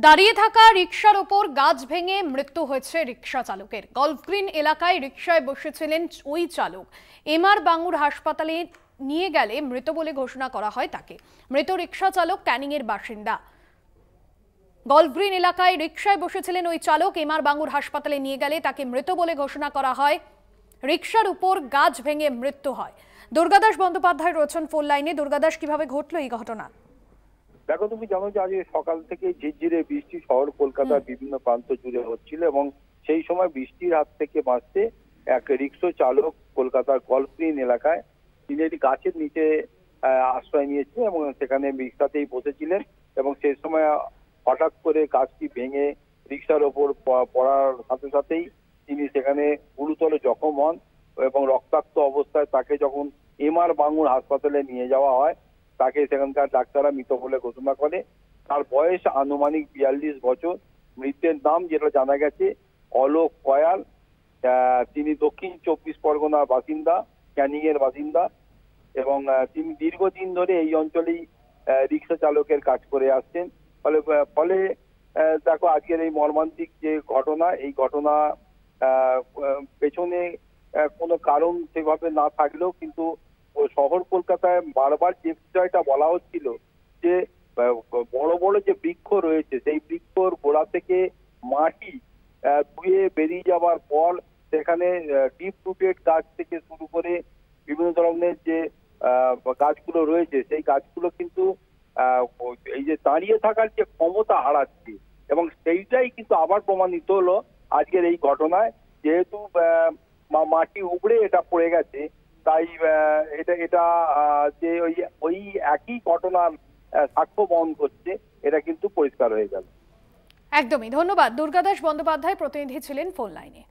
দাঁড়িয়ে থাকা রিকশার ওপর গাছ ভেঙে মৃত্যু হয়েছে রিকশা চালকের। গলফগ্রিন এলাকায় রিকশায় বসেছিলেন ওই চালক। এমআর বাঙ্গুর হাসপাতালে নিয়ে গেলে মৃত বলে ঘোষণা করা হয় তাকে। মৃত রিকশা চালক ক্যানিং এর বাসিন্দা। গলফগ্রিন এলাকায় রিকশায় বসেছিলেন ওই চালক। এমআর বাঙ্গুর হাসপাতালে নিয়ে গেলে তাকে মৃত বলে ঘোষণা করা হয়। রিকশার উপর গাছ ভেঙে মৃত্যু হয়। দুর্গাদাস বন্দ্যোপাধ্যায় রয়েছেন ফোন লাইনে। দুর্গাদাস, কিভাবে ঘটলো এই ঘটনা? দেখো, তুমি জানো যে আজ সকাল থেকে ঝিরঝিরে বৃষ্টি শহর কলকাতার বিভিন্ন প্রান্ত জুড়ে হচ্ছিল এবং সেই সময় বৃষ্টির হাত থেকে বাঁচতে এক রিকশা চালক কলকাতার গলফগ্রিন এলাকায় তিনি একটি গাছের নিচে আশ্রয় নিয়েছিলেন এবং সেখানে রিকশাতেই বসেছিলেন এবং সেই সময় হঠাৎ করে গাছটি ভেঙে রিকশার ওপর পড়ার সাথে সাথেই তিনি সেখানে গুরুতর জখম হন এবং রক্তাক্ত অবস্থায় তাকে যখন এমআর বাঙ্গুর হাসপাতালে নিয়ে যাওয়া হয় তাকে সেখানকার ডাক্তাররা মৃত বলে ঘোষণা করে। তার বয়স আনুমানিক 42 বছর। মৃতের নাম যেটা জানা গেছে অলোক কয়াল। তিনি দক্ষিণ 24 পরগনার বাসিন্দা, ক্যানিং এর বাসিন্দা এবং তিনি দীর্ঘদিন ধরে এই অঞ্চলেই রিকশা চালকের কাজ করে আসছেন। ফলে দেখো, আজকের এই মর্মান্তিক যে ঘটনা, এই ঘটনা পেছনে কোনো কারণ সেভাবে না থাকলেও কিন্তু শহর কলকাতায় বারবার যে বিষয়টা বলা হচ্ছিল যে বড় বড় যে বৃক্ষ রয়েছে সেই বৃক্ষর গোড়া থেকে মাটি ধুয়ে বেরিয়ে যাওয়ার পর সেখানে ডিপ রুটেড গাছ থেকে শুরু করে বিভিন্ন ধরনের যে গাছগুলো রয়েছে সেই গাছগুলো কিন্তু এই যে দাঁড়িয়ে থাকার যে ক্ষমতা হারাচ্ছে এবং সেইটাই কিন্তু আবার প্রমাণিত হলো আজকের এই ঘটনায়। যেহেতু মাটি উবড়ে এটা পড়ে গেছে, তাই এটা যে ওই একই ঘটনার সাক্ষ্য বহন করছে, এটা কিন্তু পরিষ্কার হয়ে গেল। একদমই। ধন্যবাদ। দুর্গাদাস বন্দ্যোপাধ্যায় প্রতিনিধি ছিলেন ফোন লাইনে।